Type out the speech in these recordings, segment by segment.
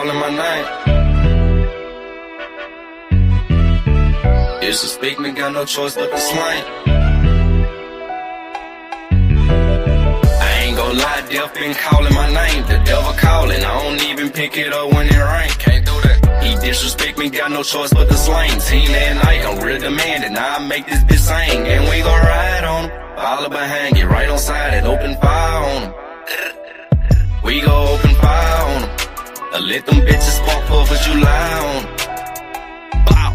calling my name. Disrespect me, got no choice but to slang. I ain't gon' lie, death been calling my name. The devil calling, I don't even pick it up when it rain. Can't do that. He disrespect me, got no choice but to slang. Team that night, I'm real demanding. Now I make this bitch sing, and we gon' ride on him. Follow behind, get right on side and open fire on him. We gon' open fire on them. Let them bitches spark 4th of July on them. Bow.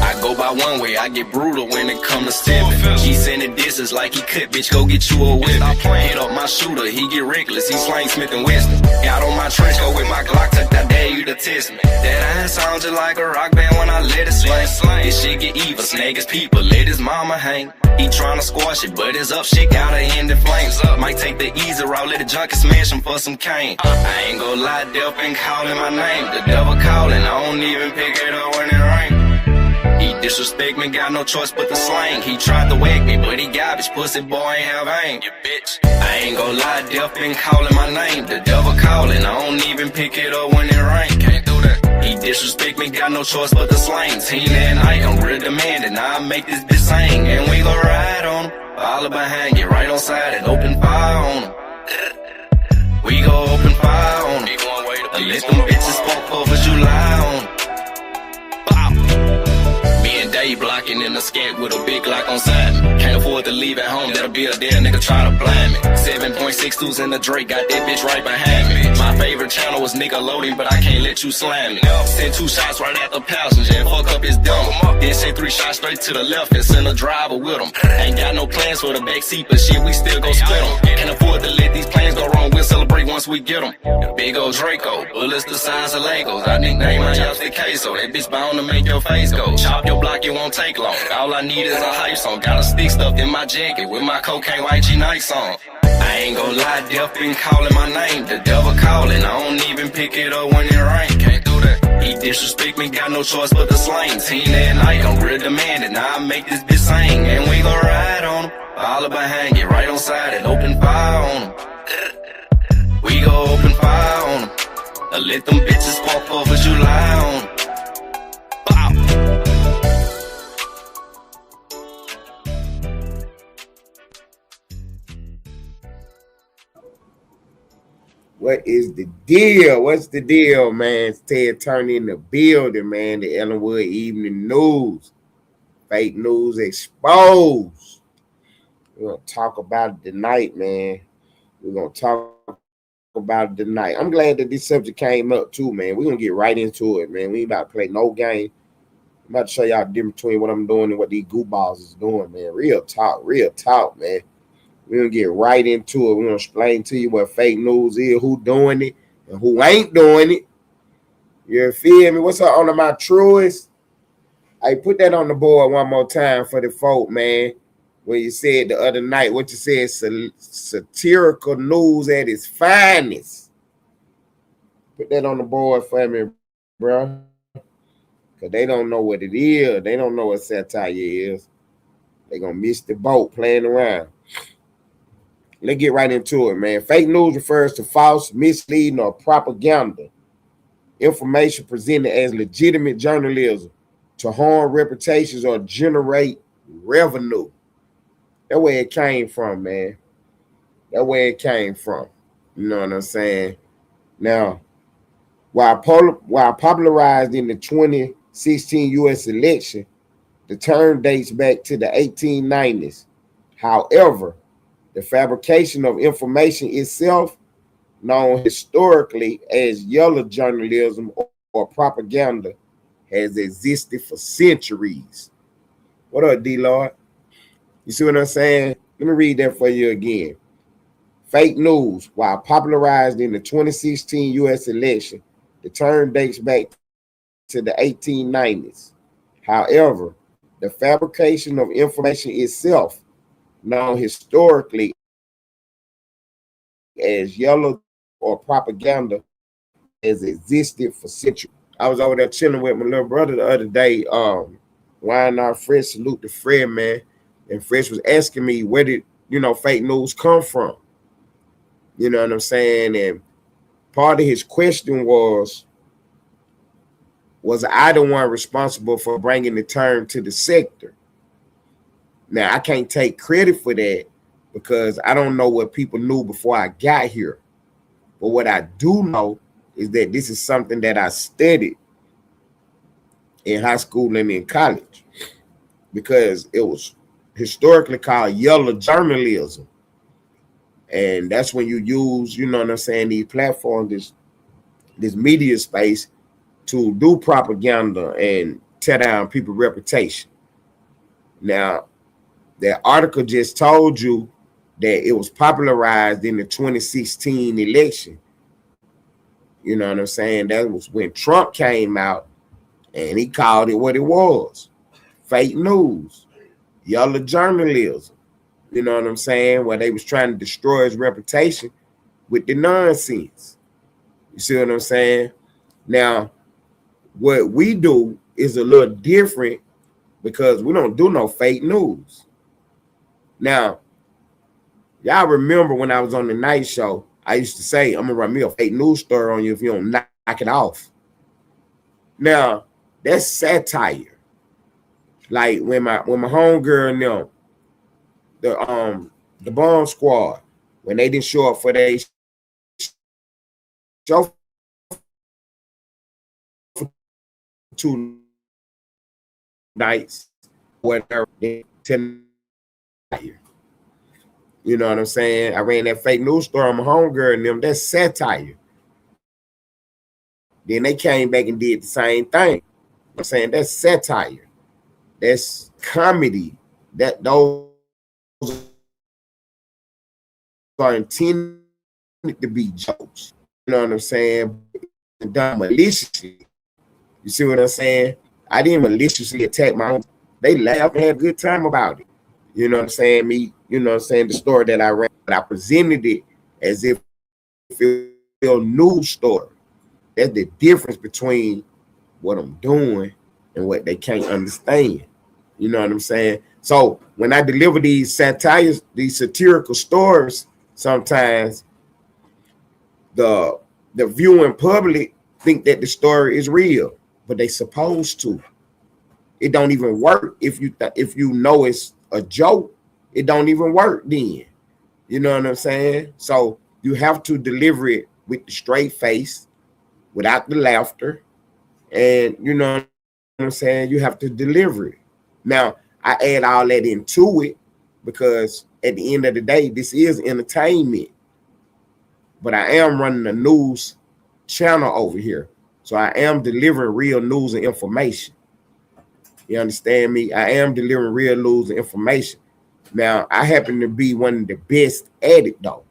I go by one way, I get brutal when it come to stepping. He sending distance like he could, bitch, go get you a whip. Hit up my shooter, he get reckless, he slang Smith and Weston. Got on my trench coat with my Glock, tucked, I dare you to test me. That iron sound just like a rock band when I let it swing. This shit get evil, snag his people, let his mama hang. He tryna squash it, but his up shit gotta end in flames. Might take the easy route, let the junkie smash him for some cane. I ain't gon' lie, death been calling my name. The devil calling, I don't even pick it up when it rain. He disrespect me, got no choice but to slang. He tried to whack me, but he garbage, pussy boy ain't have aim. You bitch. I ain't gon' lie, death been calling my name. The devil calling, I don't even pick it up when it rain. Can't do that. He disrespect me, got no choice but to slang. Team that night, I'm real demanding. Now I make this bitch sing, and we gon' ride on him. Follow behind, get right on side and open fire on him. We gon' open fire on him. Let them bitches spark 4th of July on him. Me and Dave blocking in the scat with a big Glock on side. Can't afford to leave at home, that'll be a dead nigga try to blind me. 7.62s in the Drake, got that bitch right behind me. My favorite channel was Nickelodeon, but I can't let you slam me. Send 2 shots right at the passenger and fuck up his dumb. Then send 3 shots straight to the left and send a driver with him. Ain't got no plans for the backseat, but shit, we still gon' split them. Can't afford to let these plans go wrong, we'll celebrate once we get them. Big old Draco, bullets the size of Legos. I nickname my yacht the queso, that bitch bound to make your face go. Chop your block, it won't take long. All I need is a hype song. Got a stick stuffed in my jacket with my cocaine YG Nights on. I ain't gon' lie, death been calling my name. The devil calling, I don't even pick it up when it rain. Can't do that. He disrespect me, got no choice but to slang. Team that night, I'm real demanding. Now I make this bitch sing, and we gon' ride on him. Follow behind, get right on side and open fire on him. We gon' open fire on him. Let them bitches spark 4th of July on him. What is the deal? What's the deal, man? It's Ted Turner in the building, man. The Ellenwood Evening News. Fake news exposed. We're going to talk about it tonight, man. We're going to talk about it tonight. I'm glad that this subject came up, too, man. We're going to get right into it, man. We ain't about to play no game. I'm about to show y'all the difference between what I'm doing and what these goofballs is doing, man. Real talk, man. We're going to get right into it. We're going to explain to you what fake news is, who doing it, and who ain't doing it. You feel me? What's up on my truest? I put that on the board one more time for the folk, man. When you said the other night, what you said, satirical news at its finest. Put that on the board for me, bro. Because they don't know what it is. They don't know what satire is. They're going to miss the boat playing around. Let's get right into it, man. Fake news refers to false, misleading, or propaganda information presented as legitimate journalism to harm reputations or generate revenue. That's where it came from, man. That's where it came from. You know what I'm saying? Now, while popularized in the 2016 U.S. election, the term dates back to the 1890s. However, the fabrication of information itself, known historically as yellow journalism or propaganda, has existed for centuries. What up, D-Lord? You see what I'm saying? Let me read that for you again. Fake news, while popularized in the 2016 U.S. election, the term dates back to the 1890s. However, the fabrication of information itself, known historically as yellow or propaganda, has existed for centuries. I was over there chilling with my little brother the other day. Wine our Fresh, salute to Fred, man. And Fresh was asking me, where did, fake news come from? You know what I'm saying? And part of his question was I the one responsible for bringing the term to the sector? Now, I can't take credit for that because I don't know what people knew before I got here. But what I do know is that this is something that I studied in high school and in college, because it was historically called yellow journalism. And that's when you use, you know what I'm saying, these platforms, this media space to do propaganda and tear down people's reputation. Now, that article just told you that it was popularized in the 2016 election. You know what I'm saying? That was when Trump came out and he called it what it was: fake news, yellow journalism. You know what I'm saying? Where they was trying to destroy his reputation with the nonsense. You see what I'm saying? Now, what we do is a little different because we don't do no fake news. Now, y'all remember when I was on the night show, I used to say, I'm gonna run me a fake news story on you if you don't knock it off. Now, that's satire. Like when my homegirl and them, the bomb squad, when they didn't show up for their show for 2 nights, whatever, you know what I'm saying? I ran that fake news story on my homegirl and them. That's satire. Then they came back and did the same thing. I'm saying that's satire. That's comedy. Those are intended to be jokes. You know what I'm saying? Done maliciously. You see what I'm saying? I didn't maliciously attack my own. They laughed and had a good time about it. You know what I'm saying? You know what I'm saying? The story that I ran, but I presented it as if it was a news story. That's the difference between what I'm doing and what they can't understand. You know what I'm saying? So when I deliver these satires, these satirical stories, sometimes the viewing public think that the story is real, but they supposed to. It don't even work if you know it's a joke. It don't even work then. You know what I'm saying? So you have to deliver it with the straight face, without the laughter, and you know what I'm saying? You have to deliver it. Now, I add all that into it because at the end of the day, this is entertainment. But I am running a news channel over here. So I am delivering real news and information. You understand me? I am delivering real news and information. Now, I happen to be one of the best at it, though.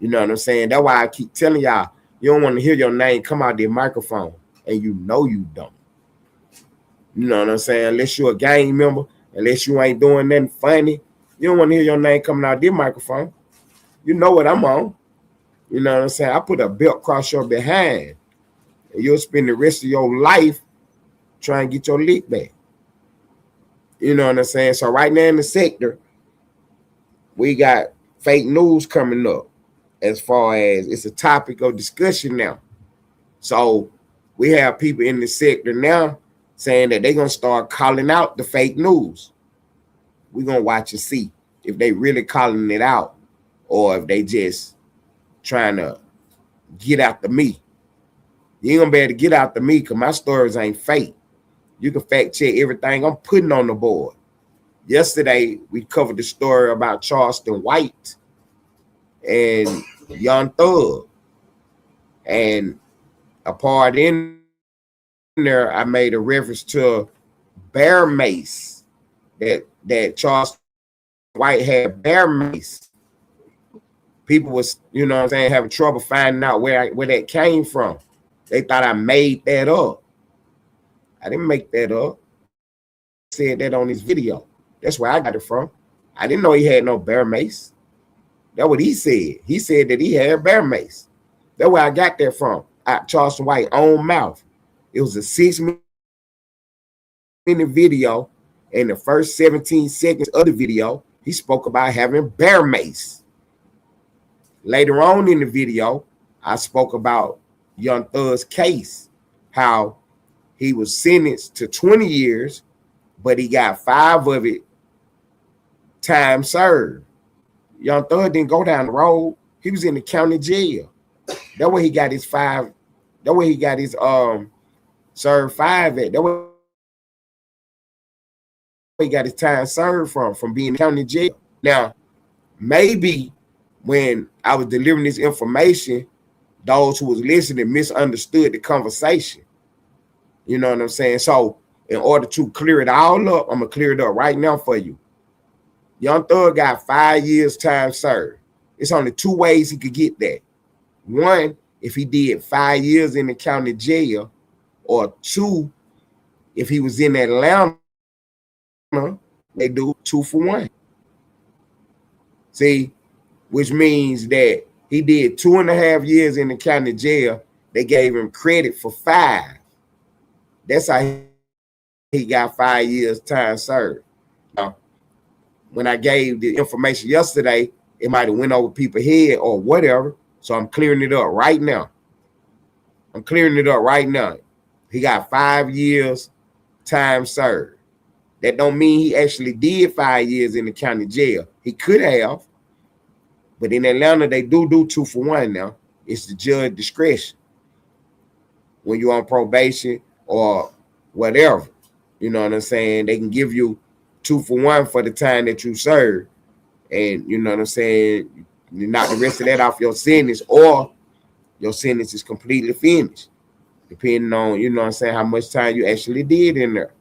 You know what I'm saying? That's why I keep telling y'all, you don't want to hear your name come out the microphone, and you know you don't. You know what I'm saying? Unless you're a gang member, unless you ain't doing nothing funny, you don't want to hear your name coming out the microphone. You know what I'm on. You know what I'm saying? I put a belt across your behind, and you'll spend the rest of your life trying to get your lick back. You know what I'm saying? So right now in the sector, we got fake news coming up. As far as it's a topic of discussion now. So we have people in the sector now saying that they're going to start calling out the fake news. We're going to watch and see if they really calling it out or if they just trying to get after me. You ain't going to be able to get after me because my stories ain't fake. You can fact check everything I'm putting on the board. Yesterday, we covered the story about Charleston White and Young Thug, and a part in there, I made a reference to bear mace that Charles White had bear mace. People was, you know what I'm saying, having trouble finding out where that came from. They thought I made that up. I didn't make that up. I said that on his video. That's where I got it from. I didn't know he had no bear mace. That's what he said. He said that he had a bear mace. That's where I got that from. Charleston White's own mouth. It was a 6-minute video. In the first 17 seconds of the video, he spoke about having bear mace. Later on in the video, I spoke about Young Thug's case, how he was sentenced to 20 years, but he got 5 of it time served. Young Thug didn't go down the road. He was in the county jail. That way he got his 5. That way he got his served 5 at. That way he got his time served from being in county jail. Now, maybe when I was delivering this information, those who was listening misunderstood the conversation. You know what I'm saying? So in order to clear it all up, I'm gonna clear it up right now for you. Young Thug got 5 years time served. It's only 2 ways he could get that. One, if he did 5 years in the county jail, or 2, if he was in Atlanta, they do 2 for 1. See, which means that he did 2.5 years in the county jail. They gave him credit for 5. That's how he got 5 years time served. Now, when I gave the information yesterday, it might have went over people's head or whatever. So I'm clearing it up right now. He got 5 years time served. That don't mean he actually did 5 years in the county jail. He could have, but in Atlanta, they do 2 for 1 now. It's the judge discretion. When you're on probation or whatever, you know what I'm saying? They can give you 2 for 1 for the time that you serve. And you know what I'm saying? You knock the rest of that off your sentence, or your sentence is completely finished, depending on, you know what I'm saying, how much time you actually did in there.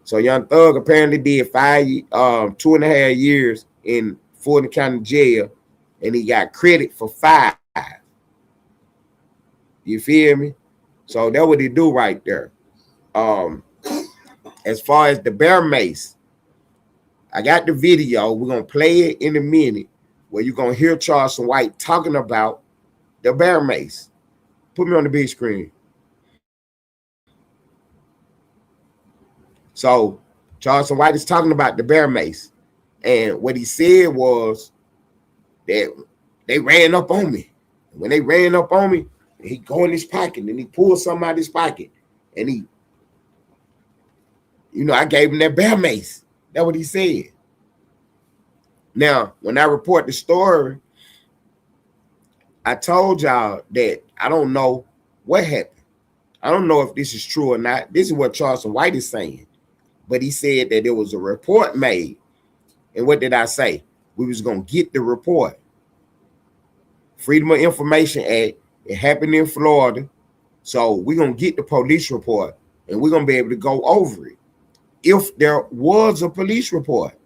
So Young Thug apparently did 2.5 years in Fulton County Jail, and he got credit for 5. You feel me? So that's what he do right there. As far as the bear mace, I got the video. We're gonna play it in a minute, where you're gonna hear Charleston White talking about the bear mace. Put me on the big screen. So Charleston White is talking about the bear mace, and what he said was that they ran up on me. When they ran up on me, he go in his pocket and he pulled something out of his pocket, and he, you know, I gave him that bear mace. That's what he said. Now, when I report the story, I told y'all that I don't know what happened. I don't know if this is true or not. This is what Charleston White is saying. But he said that there was a report made. And what did I say? We was going to get the report. Freedom of Information Act. It happened in Florida. So we're going to get the police report, and we're going to be able to go over it. If there was a police report,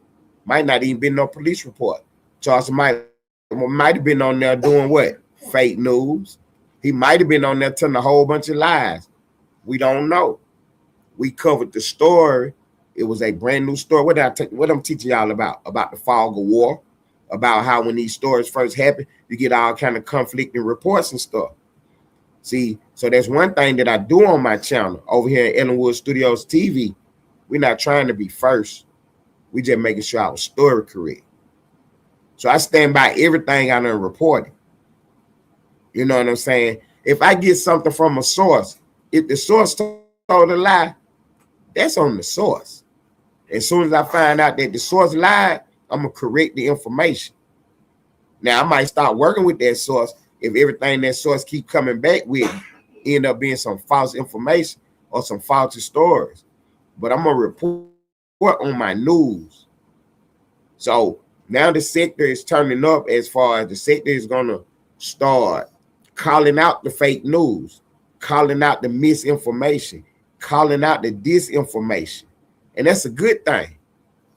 might not even been no police report. Charleston might have been on there doing what? Fake news. He might have been on there telling a whole bunch of lies. We don't know. We covered the story. It was a brand new story. What I'm teaching y'all about the fog of war, about how when these stories first happen, you get all kind of conflicting reports and stuff. See, so that's one thing that I do on my channel over here at Ellenwood Studios TV. We're not trying to be first. We just making sure our story correct. So I stand by everything I done reported. You know what I'm saying? If I get something from a source, if the source told a lie, that's on the source. As soon as I find out that the source lied, I'm going to correct the information. Now, I might start working with that source if everything that source keep coming back with end up being some false information or some faulty stories. But I'm going to report on my news. So now the sector is turning up, as far as the sector is going to start calling out the fake news, calling out the misinformation, calling out the disinformation. And that's a good thing.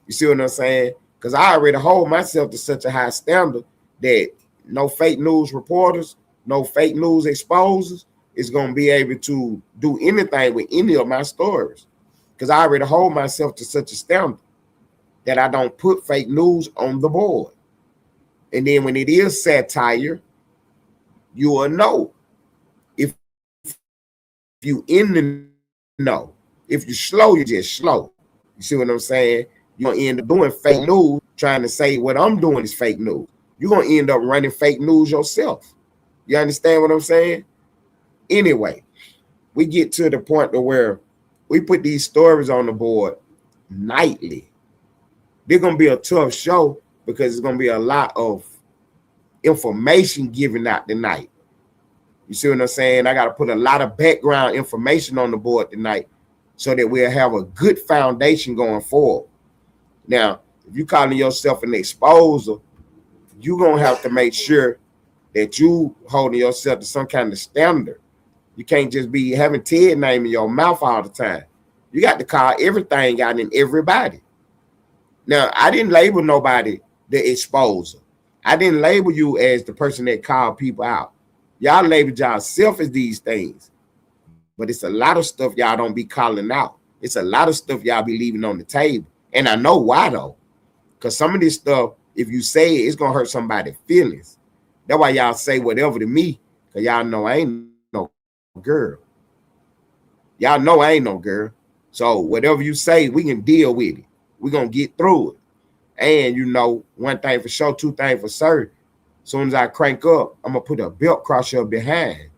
You see what I'm saying? Because I already hold myself to such a high standard that no fake news reporters, no fake news exposers is going to be able to do anything with any of my stories. Because I already hold myself to such a standard that I don't put fake news on the board. And then when it is satire, you will know. If you in the know, if you're slow, you're just slow. You see what I'm saying? You're going to end up doing fake news, trying to say what I'm doing is fake news. You're going to end up running fake news yourself. You understand what I'm saying? Anyway, we get to the point to where we put these stories on the board nightly. They're gonna be a tough show because it's gonna be a lot of information given out tonight. You see what I'm saying? I got to put a lot of background information on the board tonight so that we'll have a good foundation going forward. Now, if you calling yourself an exposer, you're going to have to make sure that you holding yourself to some kind of standard. You can't just be having Ted name in your mouth all the time. You got to call everything out and everybody. Now, I didn't label nobody the exposer. I didn't label you as the person that called people out. Y'all labeled yourself as these things. But it's a lot of stuff y'all don't be calling out. It's a lot of stuff y'all be leaving on the table. And I know why, though. Because some of this stuff, if you say it, it's going to hurt somebody's feelings. That's why y'all say whatever to me. Because y'all know I ain't no girl. Y'all know I ain't no girl. So whatever you say, we can deal with it. We're going to get through it. And, you know, one thing for sure, two things for certain. As soon as I crank up, I'm going to put a belt across your behind.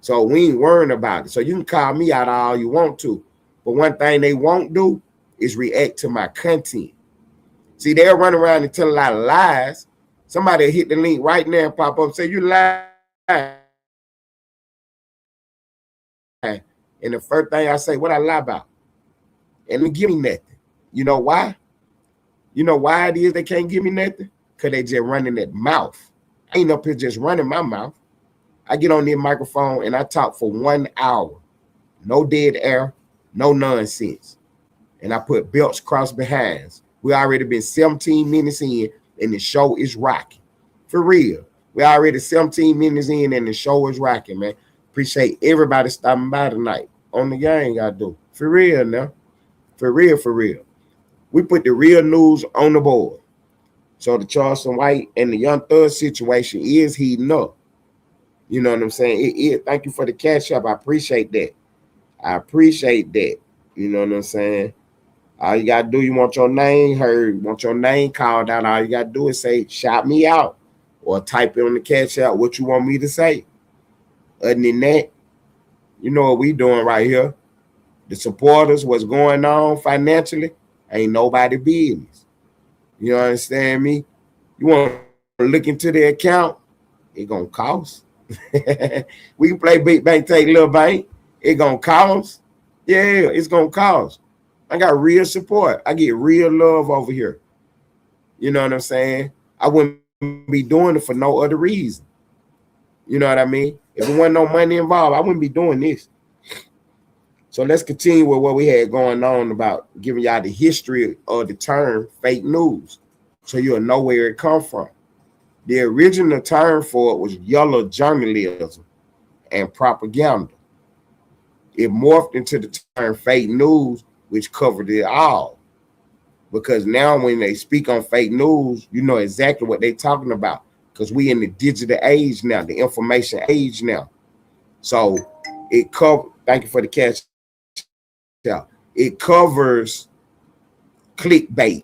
So we ain't worrying about it. So you can call me out all you want to. But one thing they won't do is react to my content. See, they'll run around and tell a lot of lies. Somebody hit the link right now and pop up and say, you lying. And the first thing I say, what I lie about? And they give me nothing. You know why? You know why it is they can't give me nothing? Because they just running that mouth. I ain't up here just running my mouth. I get on the microphone and I talk for 1 hour. No dead air, no nonsense. And I put belts cross behinds. We already been 17 minutes in and the show is rocking. For real. We already 17 minutes in and the show is rocking, man. Appreciate everybody stopping by tonight on the gang I do. For real now. For real, for real. We put the real news on the board. So the Charleston White and the Young Thug situation is heating up. You know what I'm saying? Thank you for the cash up. I appreciate that. I appreciate that. You know what I'm saying? All you got to do, you want your name heard, want your name called out, all you got to do is say, shout me out, or type it on the cash out what you want me to say. Other than that, you know what we doing right here. The supporters, what's going on financially, ain't nobody business. You understand me? You want to look into the account, it going to cost. We can play big bank, take little bank. It going to cost. Yeah, it's going to cost. I got real support. I get real love over here. You know what I'm saying? I wouldn't be doing it for no other reason. You know what I mean? If there wasn't no money involved, I wouldn't be doing this. So let's continue with what we had going on about giving y'all the history of the term fake news so you'll know where it come from. The original term for it was yellow journalism and propaganda. It morphed into the term fake news, which covered it all. Because now when they speak on fake news, you know exactly what they're talking about. Because we in the digital age now, the information age now. So it covers, thank you for the catch. It covers clickbait.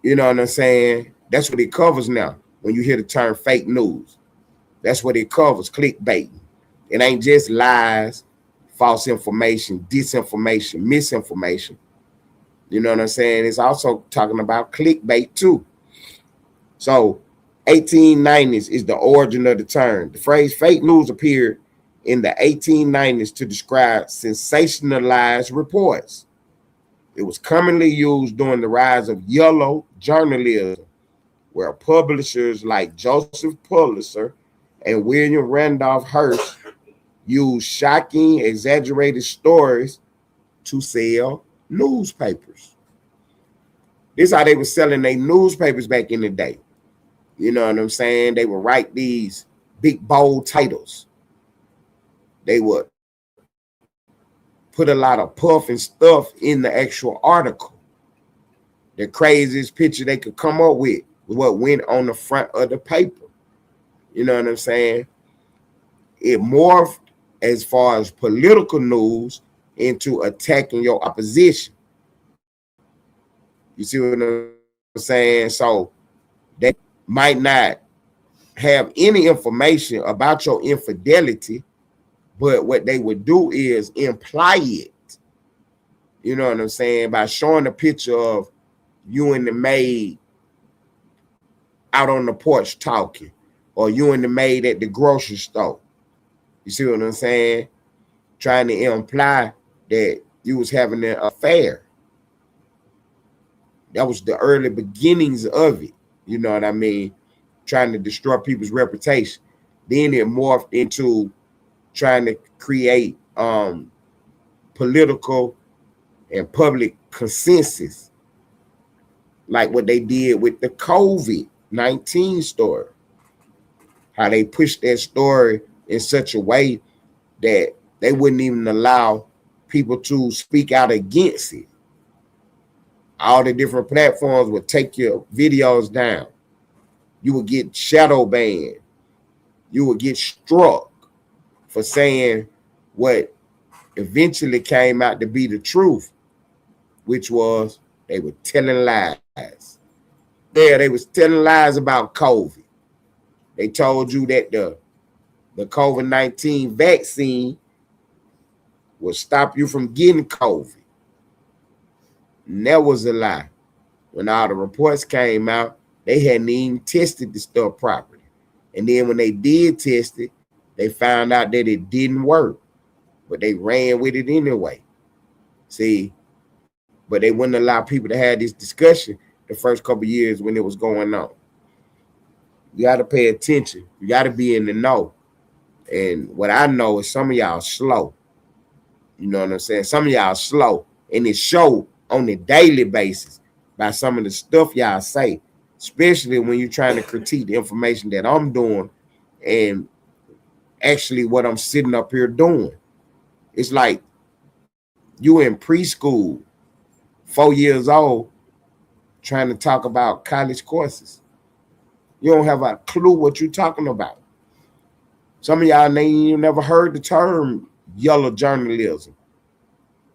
You know what I'm saying? That's what it covers now. When you hear the term fake news, that's what it covers, clickbait. It ain't just lies, false information, disinformation, misinformation. You know what I'm saying? It's also talking about clickbait too. So 1890s is the origin of the term. The phrase fake news appeared in the 1890s to describe sensationalized reports. It was commonly used during the rise of yellow journalism, where publishers like Joseph Pulitzer and William Randolph Hearst used shocking, exaggerated stories to sell newspapers. This is how they were selling their newspapers back in the day. You know what I'm saying? They would write these big, bold titles. They would put a lot of puff and stuff in the actual article. The craziest picture they could come up with was what went on the front of the paper. You know what I'm saying? It morphed as far as political news into attacking your opposition. You see what I'm saying? So they might not have any information about your infidelity, but what they would do is imply it. You know what I'm saying? By showing a picture of you and the maid out on the porch talking, or you and the maid at the grocery store. You see what I'm saying? Trying to imply that you was having an affair. That was the early beginnings of it. You know what I mean? Trying to destroy people's reputation. Then it morphed into trying to create political and public consensus, like what they did with the COVID-19 story. How they pushed that story in such a way that they wouldn't even allow people to speak out against it. All the different platforms would take your videos down. You would get shadow banned. You would get struck for saying what eventually came out to be the truth, which was they were telling lies. Yeah, they was telling lies about COVID. They told you that the COVID-19 vaccine will stop you from getting COVID. And that was a lie. When all the reports came out, they hadn't even tested the stuff properly. And then when they did test it, they found out that it didn't work. But they ran with it anyway. See, but they wouldn't allow people to have this discussion the first couple of years when it was going on. You got to pay attention. You got to be in the know. And what I know is some of y'all slow. You know what I'm saying? Some of y'all slow. And it show on a daily basis by some of the stuff y'all say, especially when you're trying to critique the information that I'm doing and actually what I'm sitting up here doing. It's like you in preschool, 4 years old, trying to talk about college courses. You don't have a clue what you're talking about. Some of y'all ain't never heard the term yellow journalism.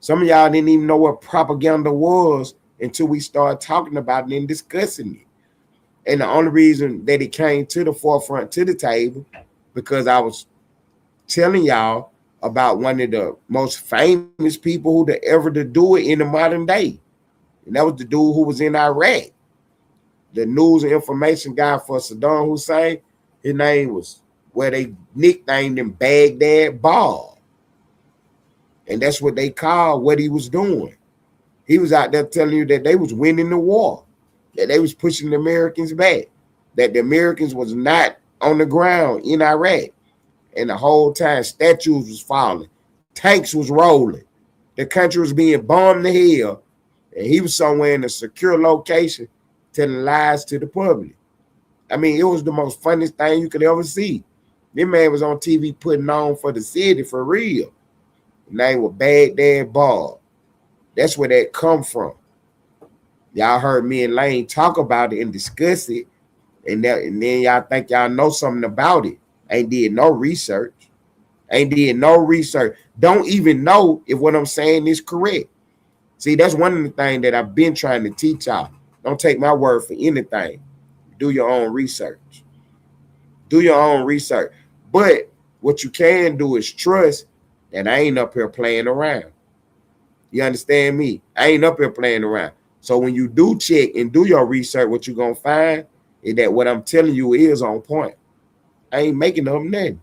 Some of y'all didn't even know what propaganda was until we started talking about it and discussing it. And the only reason that it came to the forefront, to the table, because I was telling y'all about one of the most famous people who to ever to do it in the modern day. And that was the dude who was in Iraq. The news and information guy for Saddam Hussein. His name was, where they nicknamed him Baghdad Bob. And that's what they called what he was doing. He was out there telling you that they was winning the war, that they was pushing the Americans back, that the Americans was not on the ground in Iraq. And the whole time, statues was falling, tanks was rolling, the country was being bombed to hell, and he was somewhere in a secure location telling lies to the public. I mean, it was the most funniest thing you could ever see. This man was on TV putting on for the city for real. His name was Baghdad Bob. That's where that come from. Y'all heard me and Lane talk about it and discuss it, and then y'all think y'all know something about it. Ain't did no research. Ain't did no research. Don't even know if what I'm saying is correct. See, that's one of the things that I've been trying to teach y'all. Don't take my word for anything. Do your own research. Do your own research. But what you can do is trust that I ain't up here playing around. You understand me? I ain't up here playing around. So when you do check and do your research, what you're going to find is that what I'm telling you is on point. I ain't making up nothing.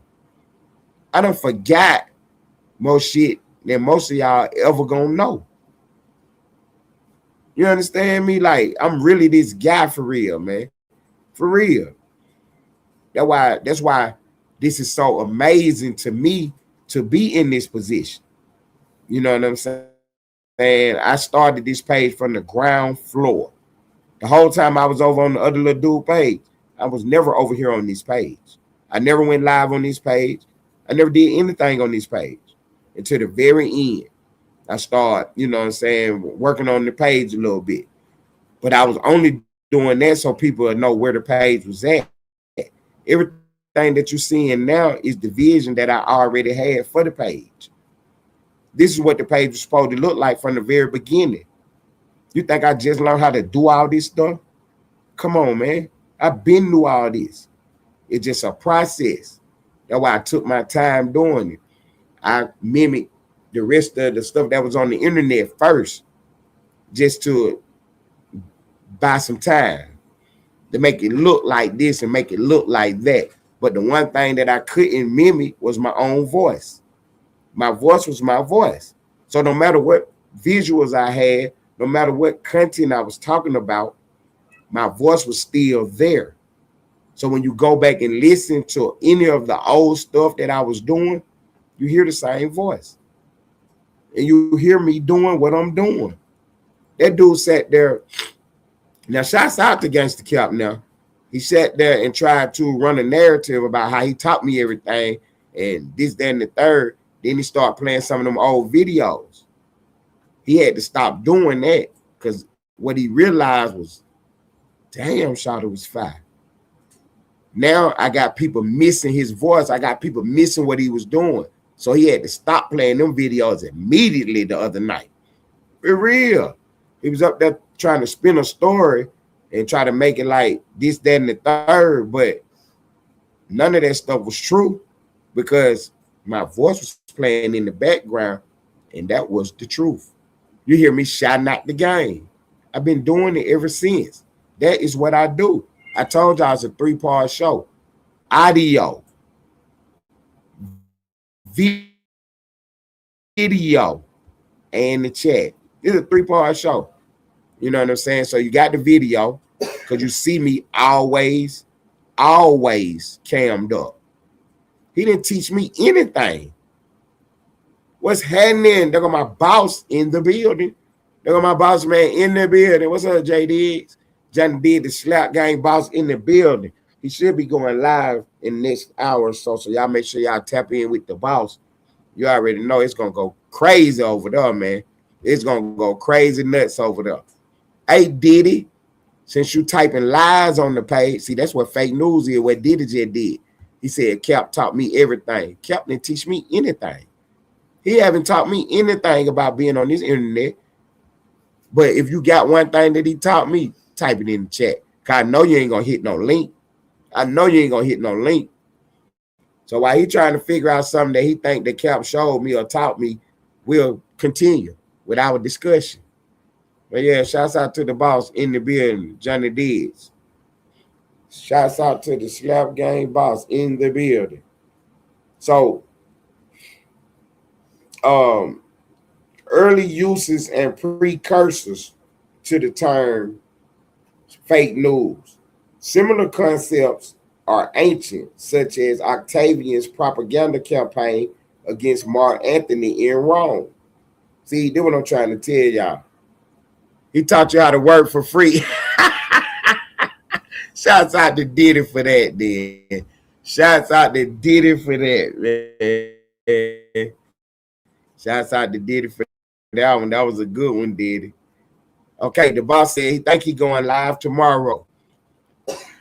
I done forgot more shit than most of y'all ever gonna know. You understand me? Like, I'm really this guy for real, man. For real. That's why this is so amazing to me to be in this position. You know what I'm saying? And I started this page from the ground floor. The whole time I was over on the other little dude page, I was never over here on this page. I never went live on this page. I never did anything on this page until the very end. I started, you know what I'm saying, working on the page a little bit. But I was only doing that so people would know where the page was at. Everything that you're seeing now is the vision that I already had for the page. This is what the page was supposed to look like from the very beginning. You think I just learned how to do all this stuff? Come on, man. I've been through all this. It's just a process. That's why I took my time doing it. I mimicked the rest of the stuff that was on the internet first, just to buy some time, to make it look like this and make it look like that. But the one thing that I couldn't mimic was my own voice. My voice was my voice. So no matter what visuals I had, no matter what content I was talking about, my voice was still there. So when you go back and listen to any of the old stuff that I was doing, you hear the same voice. And you hear me doing what I'm doing. That dude sat there. Now, shouts out to Gangsta Cap now. He sat there and tried to run a narrative about how he taught me everything and this, that, and the third. Then he started playing some of them old videos. He had to stop doing that because what he realized was, damn, Shawty was fire. Now I got people missing his voice. I got people missing what he was doing. So he had to stop playing them videos immediately the other night. For real. He was up there trying to spin a story and try to make it like this, that, and the third. But none of that stuff was true because my voice was playing in the background, and that was the truth. You hear me shouting out the game. I've been doing it ever since. That is what I do. I told y'all it's a 3-part show. Audio, video, and the chat. It's a 3-part show. You know what I'm saying? So you got the video because you see me always cammed up. He didn't teach me anything. What's happening? There go my boss in the building. There go my boss man in the building. What's up, J Diggs? Johnny did the slap gang boss in the building. He should be going live in the next hour or so. So y'all make sure y'all tap in with the boss. You already know it's gonna go crazy over there, man. It's gonna go crazy nuts over there. Hey Diddy, since you typing lies on the page, see that's what fake news is. What Diddy just did. He said Cap taught me everything. Cap didn't teach me anything. He haven't taught me anything about being on this internet. But if you got one thing that he taught me, type it in the chat. Cause I know you ain't gonna hit no link. I know you ain't gonna hit no link. So while he trying to figure out something that he think that Cap showed me or taught me, we'll continue with our discussion. But yeah, shouts out to the boss in the building, Johnny Diggs. Shouts out to the slap game boss in the building. So early uses and precursors to the term fake news. Similar concepts are ancient, such as Octavian's propaganda campaign against Mark Antony in Rome. See, that's what I'm trying to tell y'all. He taught you how to work for free. Shouts out to Diddy for that, then. Shouts out to Diddy for that, man. Shouts out to Diddy for that one. That was a good one, Diddy. Okay, the boss said he think he going live tomorrow.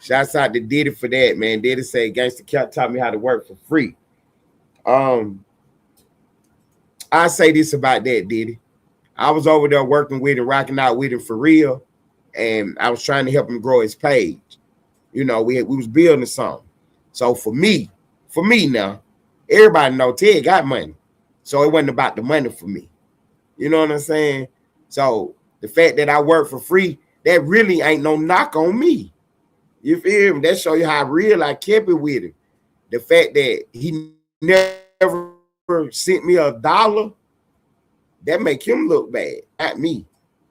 Shouts out to Diddy for that, man. Diddy said Gangsta Cap taught me how to work for free. I say this about that, Diddy. I was over there working with him, rocking out with him for real, and I was trying to help him grow his page. You know, we was building something. So for me now, everybody know Ted got money. So it wasn't about the money for me. You know what I'm saying? So the fact that I work for free, that really ain't no knock on me. You feel me? That show you how real I kept it with him. The fact that he never sent me $1, that make him look bad, not me.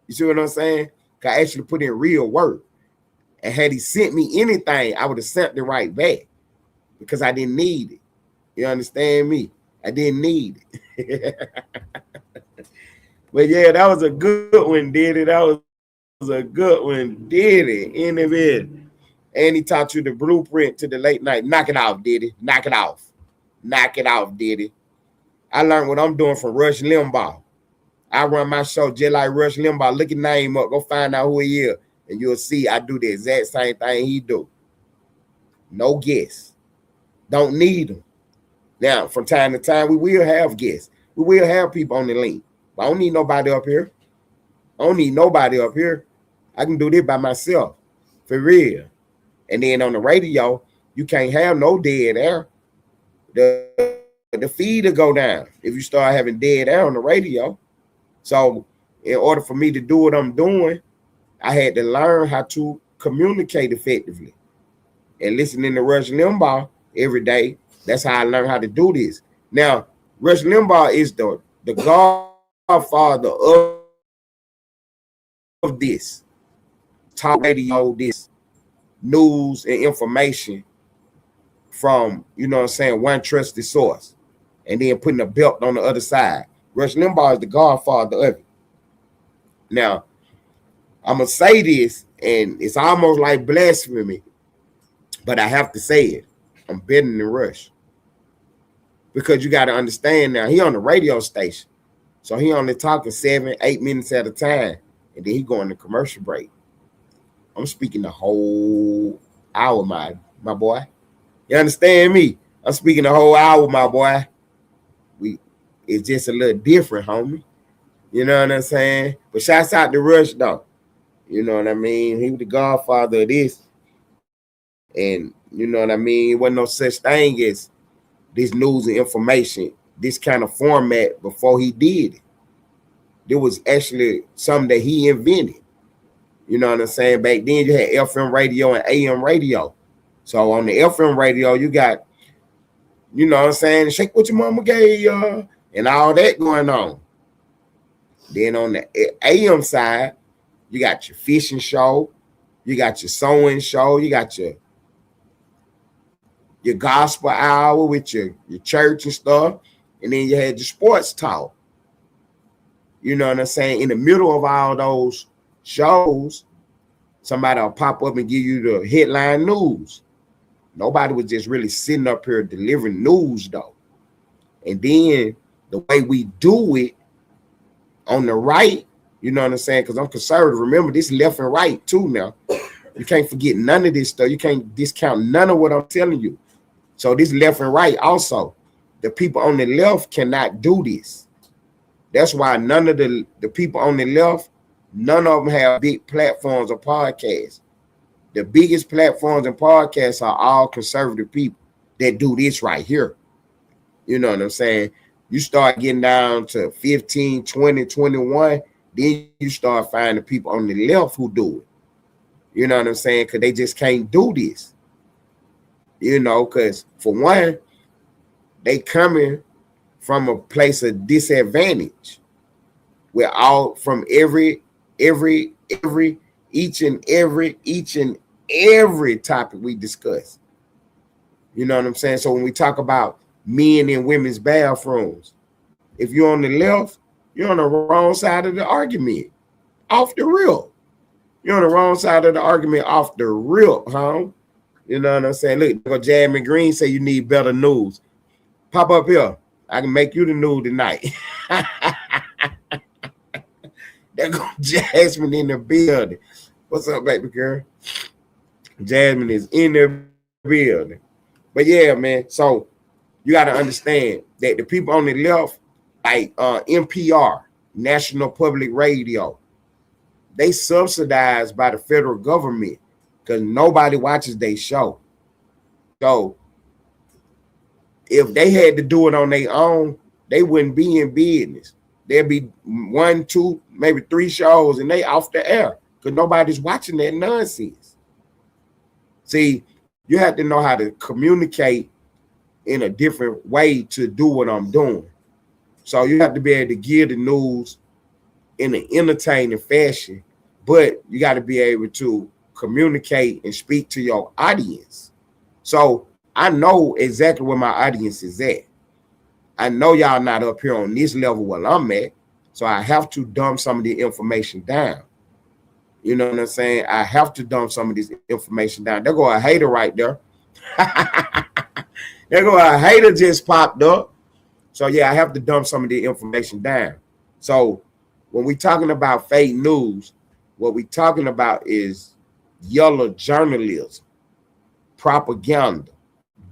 You see what I'm saying? Cause I actually put in real work. And had he sent me anything, I would have sent it right back because I didn't need it. You understand me? I didn't need it. But yeah, that was a good one, Diddy. That was a good one, Diddy. In the bed. And he taught you the blueprint to the late night. Knock it off, Diddy. Knock it off. Knock it off, Diddy. I learned what I'm doing from Rush Limbaugh. I run my show just like Rush Limbaugh. Look his name up. Go find out who he is. And you'll see I do the exact same thing he do. No guess. Don't need them. Now, from time to time, we will have guests. We will have people on the link. But I don't need nobody up here. I don't need nobody up here. I can do this by myself. For real. And then on the radio, You can't have no dead air. The feed will go down if you start having dead air on the radio. So in order for me to do what I'm doing, I had to learn how to communicate effectively. And listening to Rush Limbaugh every day, that's how I learned how to do this. Now, Rush Limbaugh is the godfather of this talk radio, this news and information from, you know what I'm saying, one trusted source, and then putting a belt on the other side. Rush Limbaugh is the godfather of it. Now, I'm going to say this, and it's almost like blasphemy, but I have to say it. I'm better than Rush. Because you got to understand now, he on the radio station. So he only talking 7-8 minutes at a time, and then he going to commercial break. I'm speaking the whole hour, my boy. You understand me? I'm speaking the whole hour, my boy. It's just a little different, homie. You know what I'm saying? But shouts out to Rush, though. You know what I mean? He was the godfather of this. And you know what I mean? It wasn't no such thing as this news and information, this kind of format before he did it. There was actually something that he invented. You know what I'm saying? Back then, you had FM radio and AM radio. So on the FM radio, you got, you know what I'm saying, shake what your mama gave you, and all that going on. Then on the AM side, you got your fishing show, you got your sewing show, you got your gospel hour with your church and stuff, and then you had your sports talk. You know what I'm saying? In the middle of all those shows, somebody will pop up and give you the headline news. Nobody was just really sitting up here delivering news, though. And then the way we do it on the right, you know what I'm saying? Because I'm conservative. Remember, this left and right, too, now. You can't forget none of this stuff. You can't discount none of what I'm telling you. So this left and right also. The people on the left cannot do this. That's why none of the people on the left, none of them have big platforms or podcasts. The biggest platforms and podcasts are all conservative people that do this right here. You know what I'm saying? You start getting down to 15, 20, 21, then you start finding people on the left who do it. You know what I'm saying? Because they just can't do this. You know, because for one, they coming from a place of disadvantage. We're all from each and every topic we discuss. You know what I'm saying? So when we talk about men and women's bathrooms, if you're on the left, you're on the wrong side of the argument. Off the real. You're on the wrong side of the argument off the real, huh? You know what I'm saying? Look, Jasmine Green say you need better news. Pop up here. I can make you the news tonight. There go Jasmine in the building. What's up, baby girl? Jasmine is in the building. But yeah, man. So you got to understand that the people on the left, like NPR, National Public Radio, they subsidized by the federal government because nobody watches their show. So if they had to do it on their own, they wouldn't be in business. There'd be 1, 2, maybe 3 shows, and they off the air because nobody's watching that nonsense. See, you have to know how to communicate in a different way to do what I'm doing. So you have to be able to give the news in an entertaining fashion, but you got to be able to communicate and speak to your audience. So I know exactly where my audience is at. I know y'all not up here on this level where I'm at, so I have to dump some of the information down. You know what I'm saying? I have to dump some of this information down. There go a hater right there. There go a hater just popped up. So yeah, I have to dump some of the information down. So when we're talking about fake news, what we're talking about is yellow journalism, propaganda,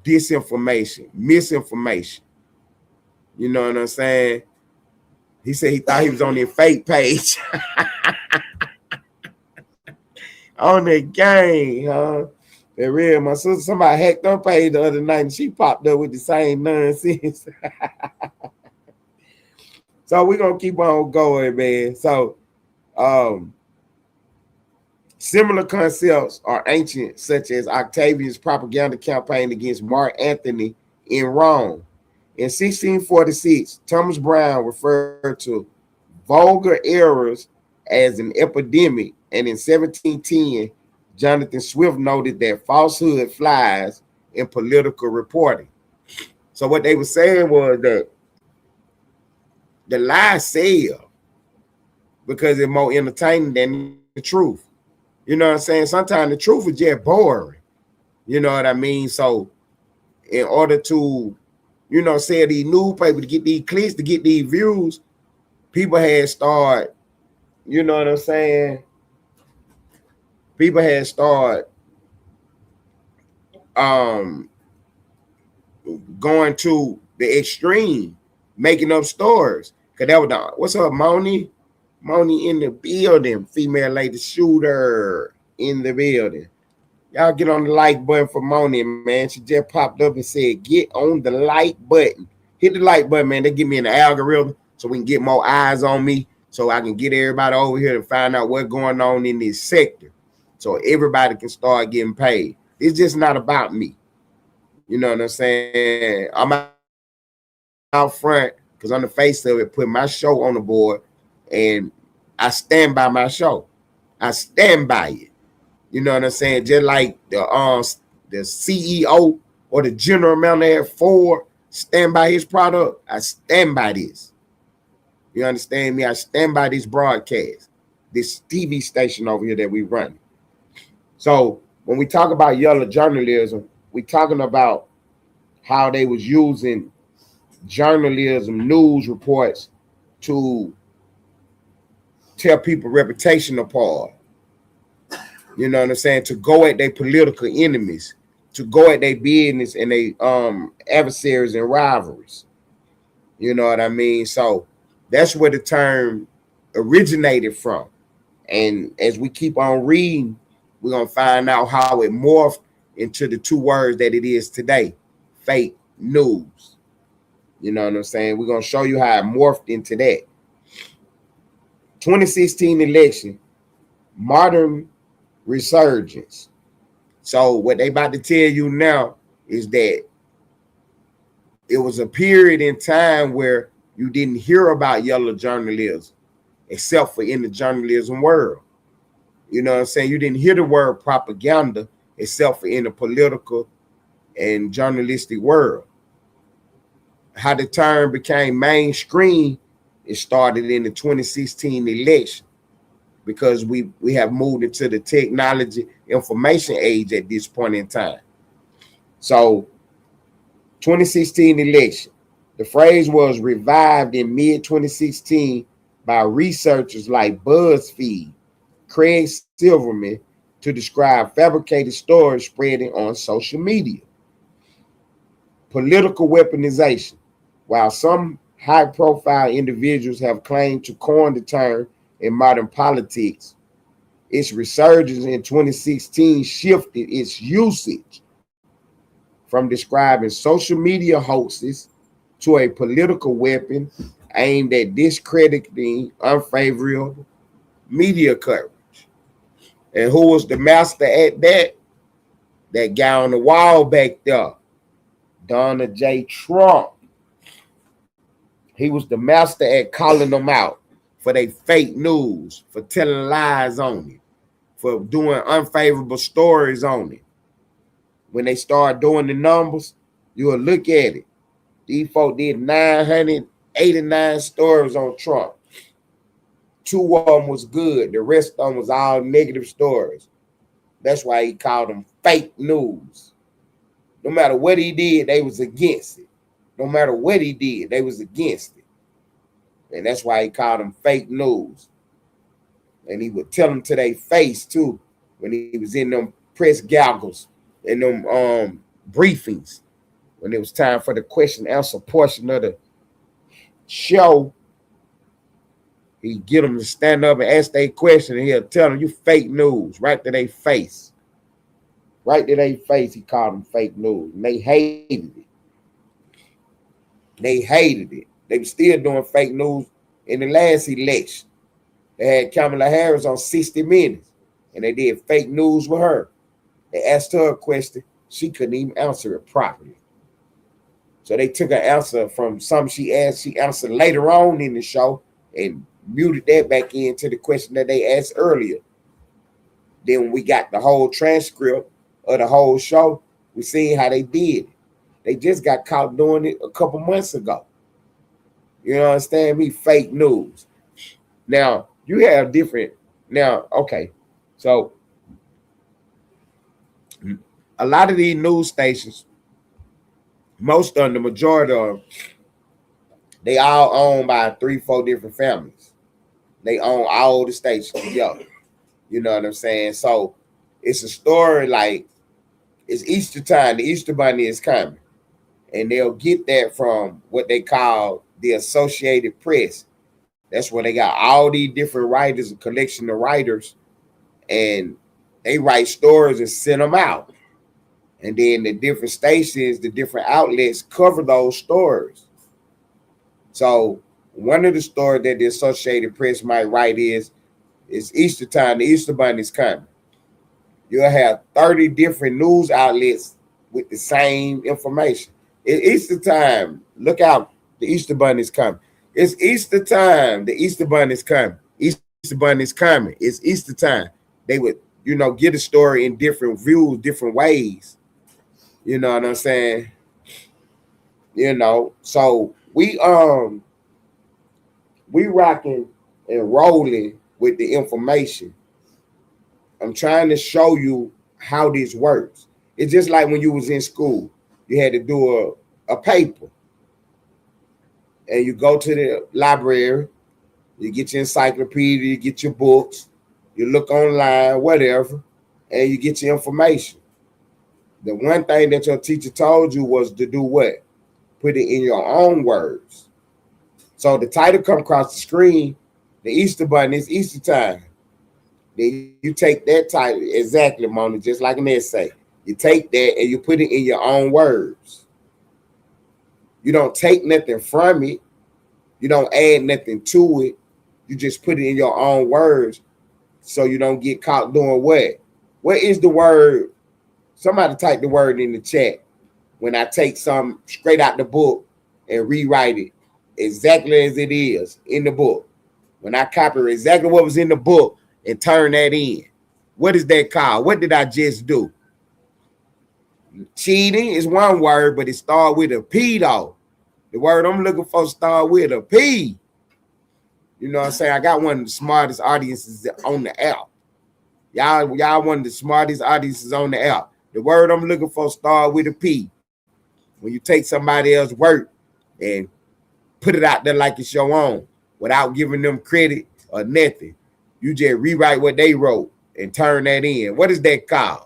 disinformation, misinformation. You know what I'm saying? He said he thought he was on their fake page. On the game, huh? They're real. My sister, somebody hacked her page the other night and she popped up with the same nonsense. So we're gonna keep on going, man. So um similar concepts are ancient, such as Octavian's propaganda campaign against Mark Antony in Rome. In 1646, Thomas Brown referred to vulgar errors as an epidemic, and in 1710, Jonathan Swift noted that falsehood flies in political reporting. So what they were saying was that the lie sell because it's more entertaining than the truth. You know what I'm saying? Sometimes the truth is just boring. You know what I mean? So in order to, sell these newspapers to get these clicks, to get these views, people had started, you know what I'm saying? People had started um going to the extreme, making up stories. Cause that was the, what's up, Moni? Moni in the building, female lady shooter in the building. Y'all get on the like button for Moni, man. She just popped up and said, get on the like button. Hit the like button, man. They give me an algorithm so we can get more eyes on me, so I can get everybody over here to find out what's going on in this sector, so everybody can start getting paid. It's just not about me. You know what I'm saying? I'm out front because on the face of it, put my show on the board, and I stand by my show. I stand by it. You know what I'm saying? Just like the CEO or the general manager at Ford stand by his product. I stand by this. You understand me? I stand by this broadcast, this TV station over here that we run. So when we talk about yellow journalism, we talking about how they was using journalism news reports to tear people reputation apart. You know what I'm saying? To go at their political enemies, to go at their business and their adversaries and rivalries. You know what I mean? So that's where the term originated from. And as we keep on reading, we're gonna find out how it morphed into the two words that it is today: fake news. You know what I'm saying? We're gonna show you how it morphed into that. 2016 election, modern resurgence. So what they about to tell you now is that it was a period in time where you didn't hear about yellow journalism, except for in the journalism world. You know what I'm saying? You didn't hear the word propaganda, except for in the political and journalistic world. How the term became mainstream, it started in the 2016 election, because we have moved into the technology information age at this point in time. So 2016 election, the phrase was revived in mid 2016 by researchers like BuzzFeed, Craig Silverman, to describe fabricated stories spreading on social media. Political weaponization. While some high-profile individuals have claimed to coin the term in modern politics, its resurgence in 2016 shifted its usage from describing social media hoaxes to a political weapon aimed at discrediting unfavorable media coverage. And who was the master at that? That guy on the wall back there, Donald J. Trump. He was the master at calling them out for their fake news, for telling lies on it, for doing unfavorable stories on it. When they start doing the numbers, you'll look at it. These folk did 989 stories on Trump. 2 of them was good. The rest of them was all negative stories. That's why he called them fake news. No matter what he did, they was against it. No matter what he did, they was against it. And that's why he called them fake news. And he would tell them to their face too, when he was in them press goggles and them briefings, when it was time for the question answer portion of the show. He get them to stand up and ask their question, and he'll tell them, you fake news, right to their face. Right to their face, he called them fake news. And they hated it. They hated it. They were still doing fake news in the last election. They had Kamala Harris on 60 Minutes, and they did fake news with her. They asked her a question. She couldn't even answer it properly. So they took an answer from something she asked. She answered later on in the show and muted that back into the question that they asked earlier. Then when we got the whole transcript of the whole show, we seen how they did it. They just got caught doing it a couple months ago. You know, understand me? Fake news. Now, you have different. Now, okay. So, a lot of these news stations, most of them, the majority of them, they all owned by 3-4 different families. They own all the stations together. You know what I'm saying? So, it's a story like it's Easter time. The Easter Bunny is coming. And they'll get that from what they call the Associated Press. That's where they got all these different writers, a collection of writers, and they write stories and send them out. And then the different stations, the different outlets cover those stories. So one of the stories that the Associated Press might write is, it's Easter time, the Easter Bunny is coming. You'll have 30 different news outlets with the same information. It's Easter time. Look out. The Easter Bunny is coming. It's Easter time. The Easter Bunny is coming. Easter Bunny is coming. It's Easter time. They would, get a story in different views, different ways. You know what I'm saying? So we rocking and rolling with the information. I'm trying to show you how this works. It's just like when you was in school. You had to do a paper. And you go to the library, you get your encyclopedia, you get your books, you look online, whatever, and you get your information. The one thing that your teacher told you was to do what? Put it in your own words. So the title come across the screen, the Easter Bunny is Easter time. Then you take that title, exactly, Mona, just like an essay. You take that and you put it in your own words. You don't take nothing from it. You don't add nothing to it. You just put it in your own words so you don't get caught doing what? What is the word? Somebody type the word in the chat when I take some straight out the book and rewrite it exactly as it is in the book. When I copy exactly what was in the book and turn that in. What is that called? What did I just do? Cheating is one word, but it starts with a P though. The word I'm looking for starts with a P. You know what I'm saying? I got one of the smartest audiences on the app. Y'all one of the smartest audiences on the app. The word I'm looking for starts with a P. When you take somebody else's work and put it out there like it's your own without giving them credit or nothing. You just rewrite what they wrote and turn that in. What is that called?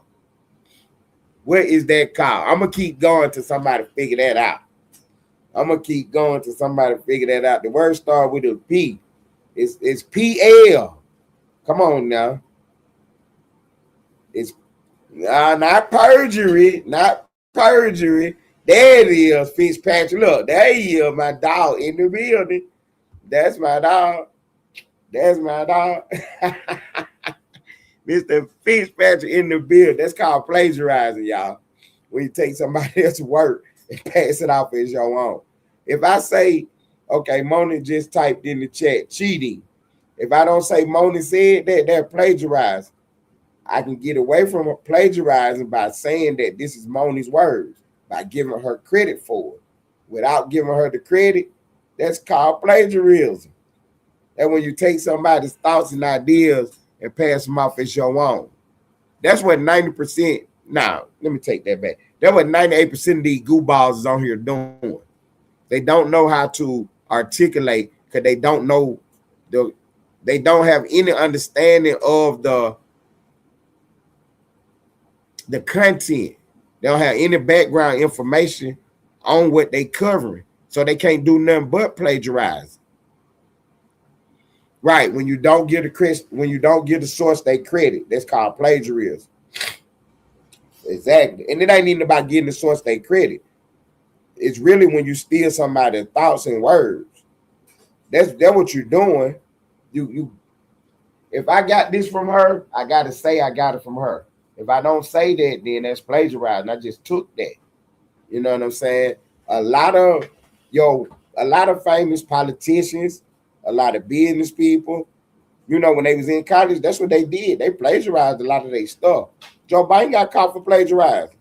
What is that called? I'm going to keep going till somebody figure that out. The word starts with a P. It's PL. Come on now. It's not perjury. There it is, Fitzpatrick. Look, there he is, my dog in the building. That's my dog. Mr. Fitzpatrick in the building. That's called plagiarizing, y'all. When you take somebody else's work and pass it off as your own. If I say, okay, Mona just typed in the chat, cheating. If I don't say Mona said that, they're plagiarized. I can get away from plagiarizing by saying that this is Mona's words, by giving her credit for it. Without giving her the credit, that's called plagiarism. And when you take somebody's thoughts and ideas and pass them off as your own. That's what 90%, now, let me take that back. That's what 98% of these goofballs is on here doing. They don't know how to articulate because they don't know, they don't have any understanding of the content. They don't have any background information on what they covering. So they can't do nothing but plagiarize. Right, when you don't give the source they credit, that's called plagiarism. Exactly. And it ain't even about getting the source they credit. It's really when you steal somebody's thoughts and words. That's what you're doing. You if I got this from her, I gotta say I got it from her. If I don't say that, then that's plagiarizing. I just took that. You know what I'm saying? A lot of a lot of famous politicians, a lot of business people, when they was in college, that's what they did. They plagiarized a lot of their stuff. Joe Biden got caught for plagiarizing.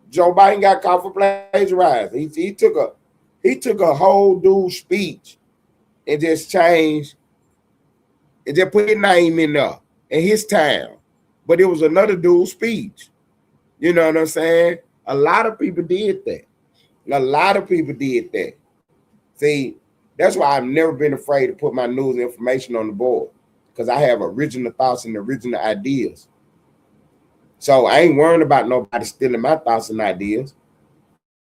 Joe Biden got caught for plagiarizing. He took a whole dude speech and just changed and just put his name in there and his town. But it was another dude's speech. You know what I'm saying? A lot of people did that. A lot of people did that. See, that's why I've never been afraid to put my news and information on the board, because I have original thoughts and original ideas. So I ain't worrying about nobody stealing my thoughts and ideas,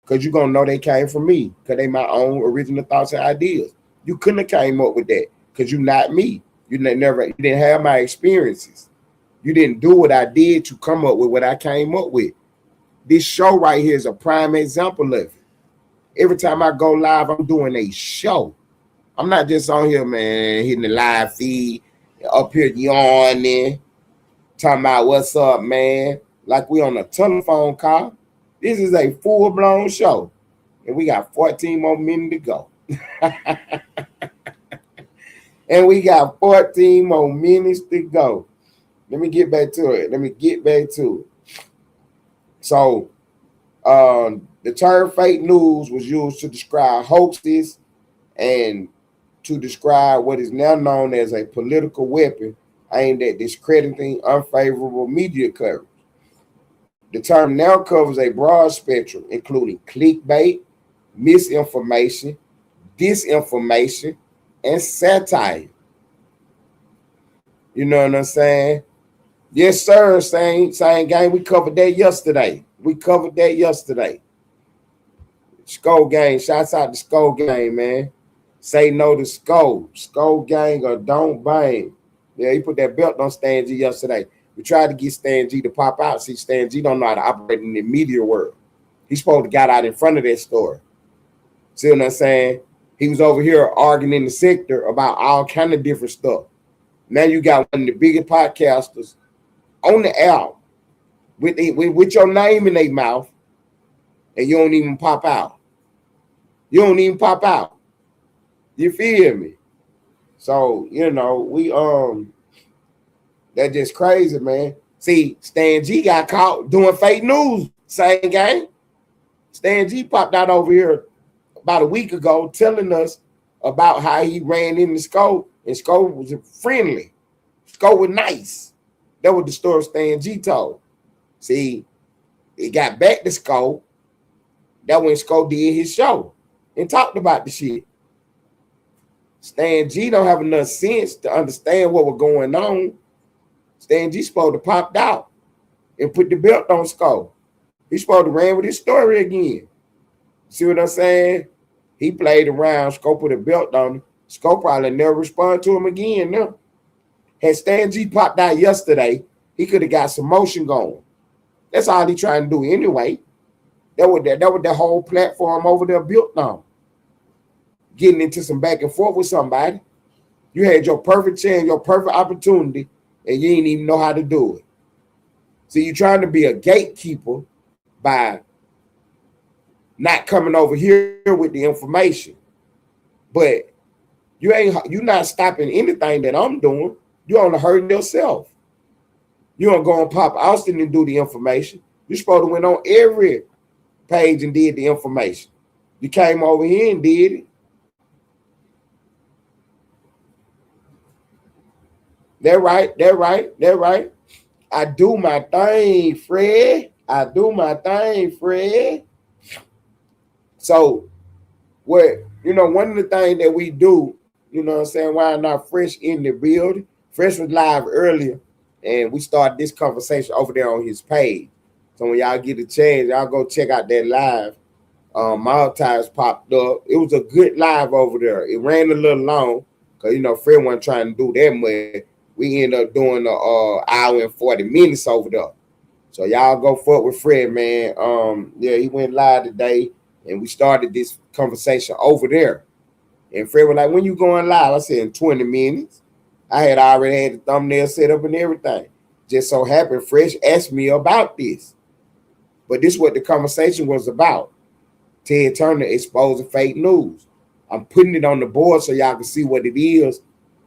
because you're going to know they came from me, because they my own original thoughts and ideas. You couldn't have came up with that because you're not me. You didn't have my experiences. You didn't do what I did to come up with what I came up with. This show right here is a prime example of it. Every time I go live, I'm doing a show. I'm not just on here, man, hitting the live feed, up here yawning, talking about what's up, man, like we on a telephone call. This is a full-blown show, and we got 14 more minutes to go. And we got 14 more minutes to go. Let me get back to it. So, the term fake news was used to describe hoaxes and to describe what is now known as a political weapon aimed at discrediting unfavorable media coverage. The term now covers a broad spectrum, including clickbait, misinformation, disinformation, and satire. You know what I'm saying? Yes, sir. Same game. We covered that yesterday. Skull Gang. Shouts out to Skull Gang, man. Say no to Skull. Skull Gang or don't bang. Yeah, he put that belt on Stan G yesterday. We tried to get Stan G to pop out. See, Stan G don't know how to operate in the media world. He's supposed to got out in front of that story. See what I'm saying? He was over here arguing in the sector about all kind of different stuff. Now you got one of the biggest podcasters on the app with your name in their mouth, and you don't even pop out. You feel me? So, we that's just crazy, man. See, Stan G got caught doing fake news. Same game. Stan G popped out over here about a week ago telling us about how he ran into Scope, and Scope was friendly. Scope was nice. That was the story Stan G told. See, it got back to Scope. That when Scope did his show and talked about the shit. Stan G don't have enough sense to understand what was going on. Stan G supposed to popped out and put the belt on Scope. He's supposed to ran with his story again. See what I'm saying? He played around. Scope put a belt on him. Scope probably never respond to him again. No. Had Stan G popped out yesterday, he could have got some motion going. That's all he trying to do anyway. That was the whole platform over there built on. Getting into some back and forth with somebody. You had your perfect chance, your perfect opportunity, and you didn't even know how to do it. So you're trying to be a gatekeeper by not coming over here with the information. But you're not stopping anything that I'm doing. You're only hurting yourself. You don't go on Pop Austin and do the information. You're supposed to went on every page and did the information. You came over here and did it. That right. I do my thing, Fred. So, one of the things that we do, what I'm saying, why I'm not Fresh in the building. Fresh was live earlier, and we started this conversation over there on his page. So when y'all get a chance, y'all go check out that live. Maltese popped up. It was a good live over there. It ran a little long because, Fred wasn't trying to do that much. We ended up doing an hour and 40 minutes over there. So y'all go forward with Fred, man. Yeah, he went live today, and we started this conversation over there. And Fred was like, "When you going live?" I said, "In 20 minutes." I had already had the thumbnail set up and everything. Just so happened, Fresh asked me about this. But this is what the conversation was about. Ted Turner exposing fake news. I'm putting it on the board so y'all can see what it is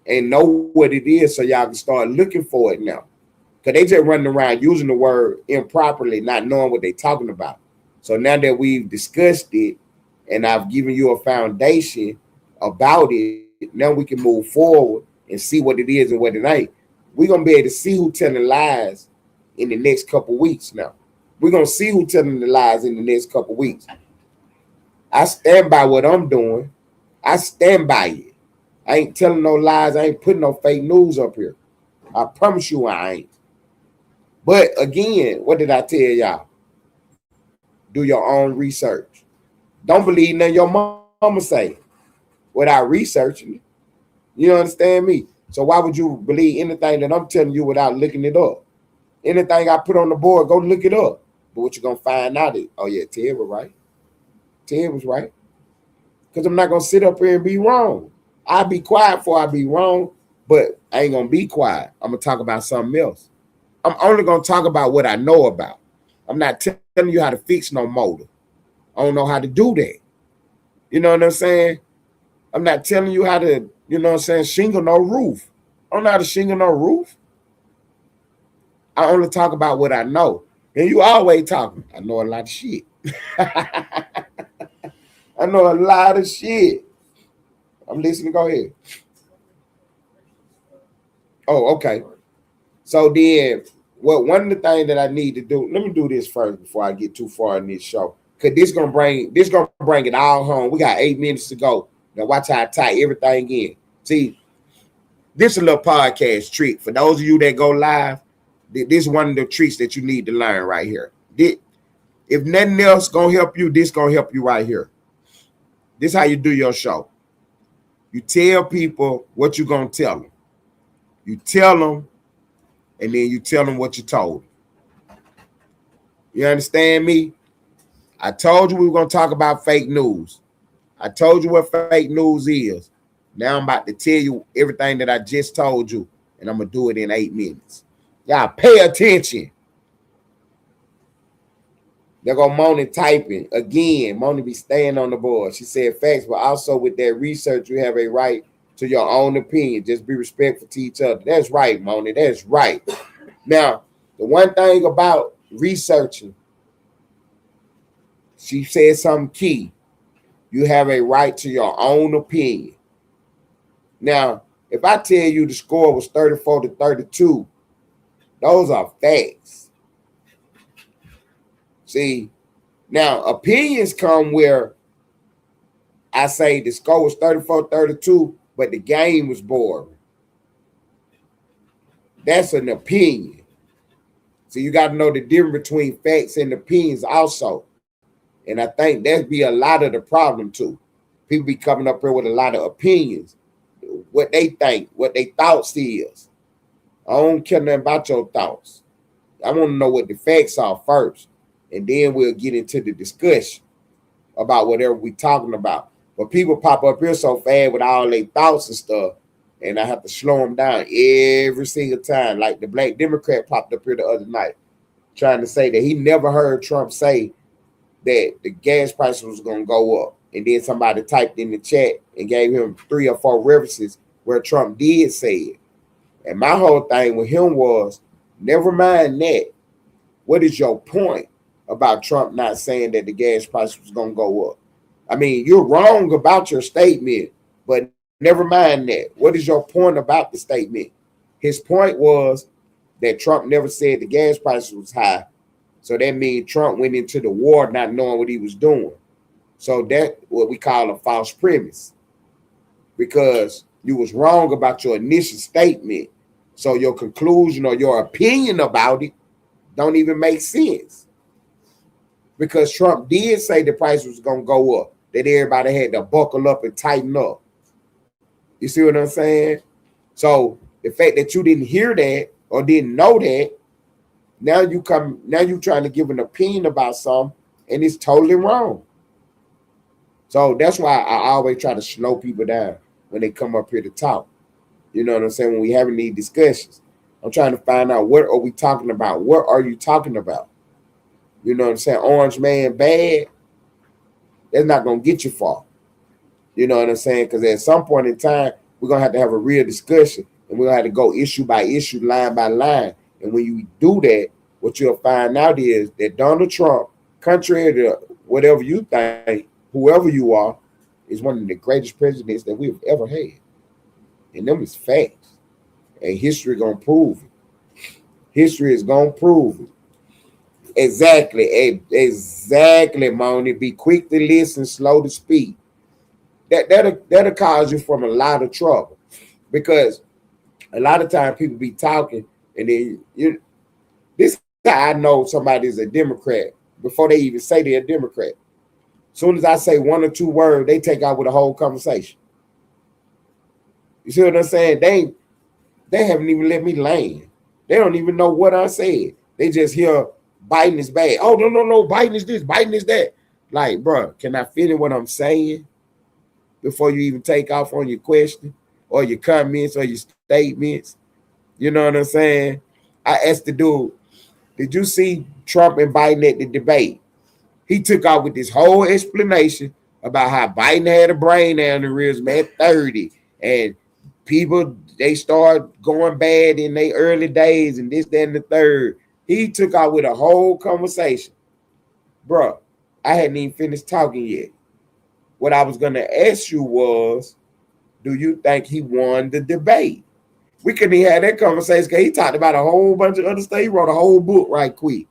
and know what it is so y'all can start looking for it now. Because they just running around using the word improperly, not knowing what they're talking about. So now that we've discussed it and I've given you a foundation about it, now we can move forward and see what it is and what it ain't. We're going to be able to see who telling lies in the next couple weeks now. We're going to see who telling the lies in the next couple weeks. I stand by what I'm doing. I stand by it. I ain't telling no lies. I ain't putting no fake news up here. I promise you I ain't. But again, what did I tell y'all? Do your own research. Don't believe nothing your mama say without researching it. You understand me? So why would you believe anything that I'm telling you without looking it up? Anything I put on the board, go look it up. But what you're going to find out is, oh yeah, Ted was right. Ted was right. Because I'm not going to sit up here and be wrong. I'll be quiet before I be wrong, but I ain't going to be quiet. I'm going to talk about something else. I'm only going to talk about what I know about. I'm not telling you how to fix no motor. I don't know how to do that. You know what I'm saying? I'm not telling you how to, you know what I'm saying, shingle no roof. I don't know how to shingle no roof. I only talk about what I know. And you always talking. I know a lot of shit. I know a lot of shit. I'm listening. Go ahead. Oh, okay. So then, one of the things that I need to do, let me do this first before I get too far in this show. Cause this gonna bring it all home. We got 8 minutes to go. Now watch how I tie everything in. See, this is a little podcast trick. For those of you that go live, this is one of the tricks that you need to learn right here. If nothing else gonna help you, this gonna help you right here. This is how you do your show. You tell people what you're gonna tell them. You tell them, and then you tell them what you told them. You understand me? I told you we were gonna talk about fake news. I told you what fake news is. Now I'm about to tell you everything that I just told you, and I'm gonna do it in 8 minutes. Y'all pay attention. They're gonna Moni typing again. Moni be staying on the board. She said facts, but also with that research, you have a right to your own opinion. Just be respectful to each other. That's right, Moni. That's right. Now, the one thing about researching, she said something key. You have a right to your own opinion. Now, if I tell you the score was 34-32, those are facts. See, now opinions come where I say the score was 34-32, but the game was boring. That's an opinion. So you got to know the difference between facts and opinions also. And I think that'd be a lot of the problem too. People be coming up here with a lot of opinions, what they think, what their thoughts is. I don't care nothing about your thoughts. I want to know what the facts are first, and then we'll get into the discussion about whatever we're talking about. But people pop up here so fast with all their thoughts and stuff, and I have to slow them down every single time. Like the Black Democrat popped up here the other night, trying to say that he never heard Trump say that the gas price was going to go up. And then somebody typed in the chat and gave him 3 or 4 references where Trump did say it. And my whole thing with him was, never mind that. What is your point about Trump not saying that the gas price was going to go up? I mean, you're wrong about your statement, but never mind that. What is your point about the statement? His point was that Trump never said the gas price was high. So that means Trump went into the war not knowing what he was doing. So that's what we call a false premise, because you was wrong about your initial statement. So your conclusion or your opinion about it don't even make sense, because Trump did say the price was going to go up, that everybody had to buckle up and tighten up. You see what I'm saying? So the fact that you didn't hear that or didn't know that, Now you trying to give an opinion about something, and it's totally wrong. So that's why I always try to slow people down when they come up here to talk. You know what I'm saying? When we having these discussions, I'm trying to find out, what are we talking about? What are you talking about? You know what I'm saying? Orange man bad, that's not gonna get you far. You know what I'm saying? Because at some point in time, we're gonna have a real discussion, and we're gonna have to go issue by issue, line by line. And when you do that, what you'll find out is that Donald Trump, contrary to whatever you think, whoever you are, is one of the greatest presidents that we've ever had. And them is facts. And history gonna prove it. History is gonna prove it. Exactly, Moni. Be quick to listen, slow to speak. That'll cause you from a lot of trouble, because a lot of times people be talking, and then this is how I know somebody's a Democrat before they even say they're a Democrat. As soon as I say one or two words, they take out with a whole conversation. You see what I'm saying? They haven't even let me land. They don't even know what I said. They just hear Biden is bad. Oh, no, Biden is this, Biden is that. Like, bro, can I finish what I'm saying before you even take off on your question or your comments or your statements? You know what I'm saying? I asked the dude, did you see Trump and Biden at the debate? He took out with this whole explanation about how Biden had a brain aneurysm at 30, and people, they start going bad in their early days, and this, that, and the third. He took out with a whole conversation. Bro, I hadn't even finished talking yet. What I was going to ask you was, do you think he won the debate? We couldn't even have that conversation because he talked about a whole bunch of other stuff. He wrote a whole book right quick.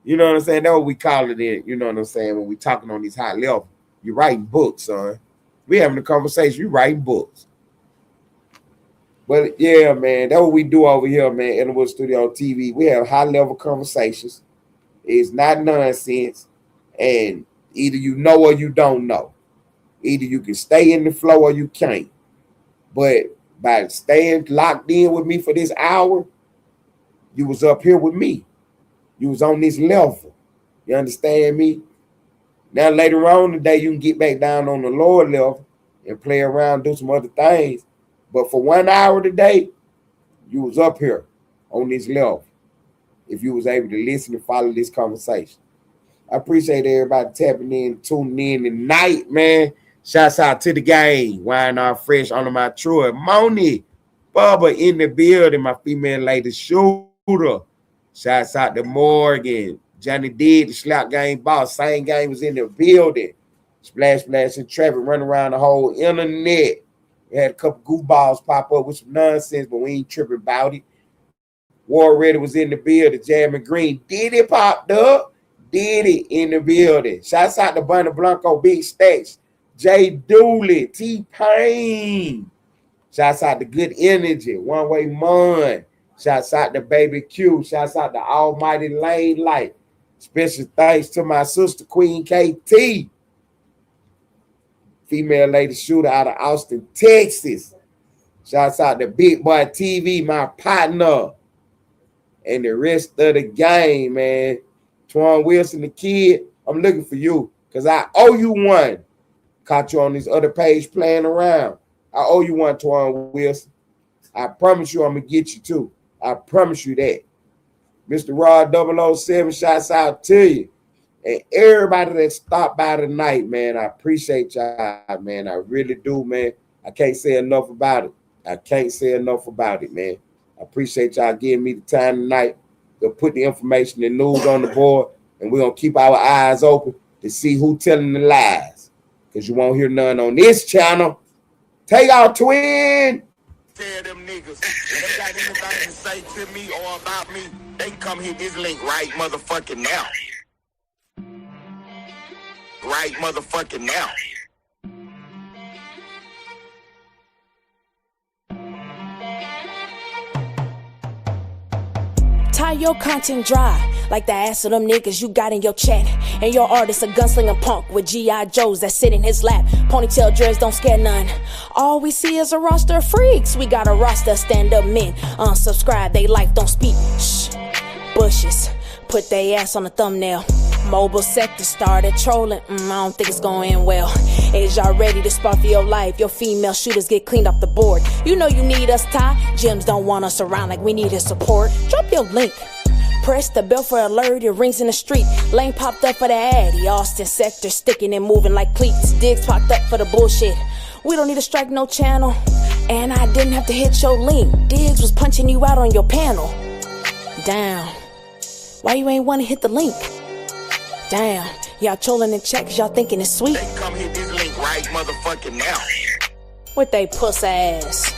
You know what I'm saying? That's what we call it in, you know what I'm saying, when we talking on these high levels. You writing books, son. We having a conversation, you writing books. But yeah, man, that's what we do over here, man, Ellenwood Studio TV. We have high-level conversations. It's not nonsense. And either you know or you don't know. Either you can stay in the flow or you can't. But by staying locked in with me for this hour, you was up here with me. You was on this level. You understand me? Now, later on today, you can get back down on the lower level and play around, do some other things. But for 1 hour today, you was up here on this level. If you was able to listen and follow this conversation. I appreciate everybody tapping in, tuning in tonight, man. Shouts out to the game. Wine our fresh under my truck. Moni, Bubba in the building, my female lady shooter. Shouts out to Morgan. Johnny did the slap game boss. Same game was in the building. Splash, and traffic running around the whole internet. We had a couple goofballs pop up with some nonsense, but we ain't tripping about it. War Ready was in the building. Jamming Green. Diddy popped up. Diddy in the building. Shouts out to Bunny Blanco, Big Stacks. Jay Dooley. T-Pain. Shouts out to Good Energy. One Way Mun. Shouts out to Baby Q. Shouts out to Almighty Lane Light. Special thanks to my sister, Queen KT. Female lady shooter out of Austin, Texas. Shouts out to Big Boy TV, my partner. And the rest of the game, man. Twan Wilson, the kid, I'm looking for you because I owe you one. Caught you on this other page playing around. I owe you one, Twan Wilson. I promise you I'm going to get you too. I promise you that. Mr. Rod 007, shouts out to you. And everybody that stopped by tonight, man, I appreciate y'all, man. I really do, man. I can't say enough about it. Man. I appreciate y'all giving me the time tonight to put the information and news on the board, and we're going to keep our eyes open to see who telling the lies, because you won't hear none on this channel. Take out twin. Tell them niggas, if they got anything to say to me or about me, they can come hit this link right motherfucking now. Right motherfucking now. Tie your content dry like the ass of them niggas you got in your chat. And your artist a gunslinger punk with G.I. Joes that sit in his lap. Ponytail dreads don't scare none. All we see is a roster of freaks. We got a roster of stand-up men. Unsubscribe, they life don't speak. Shh. bushes. Put they ass on the thumbnail. Mobile sector started trolling. I don't think it's going end well. Is y'all ready to spar for your life? Your female shooters get cleaned off the board. You know you need us, Ty. Gyms don't want us around like we need his support. Drop your link. Press the bell for alert, it rings in the street. Lane popped up for the addy. Austin sector sticking and moving like cleats. Diggs popped up for the bullshit. We don't need to strike no channel. And I didn't have to hit your link. Diggs was punching you out on your panel. Damn. Why you ain't wanna hit the link? Damn. Y'all trolling in chat cause y'all thinking it's sweet. They come hit this link right motherfucking now. With they puss ass.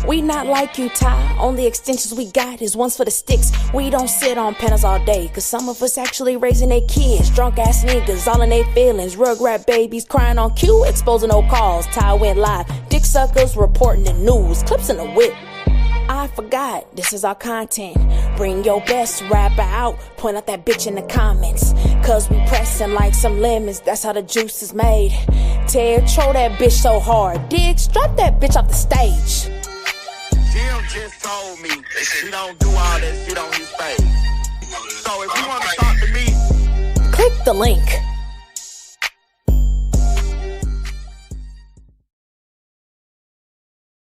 We not like you, Ty. Only extensions we got is ones for the sticks. We don't sit on panels all day, cause some of us actually raising their kids. Drunk ass niggas, all in their feelings. Rugrat babies crying on cue, exposing no calls. Ty went live. Dick suckers reporting the news. Clips in the whip. I forgot, this is our content. Bring your best rapper out. Point out that bitch in the comments. Cause we pressing like some lemons. That's how the juice is made. Ted, troll that bitch so hard. Diggs, drop that bitch off the stage. Jim just told me he don't do all that shit on his page. So if you want to talk to me, click the link.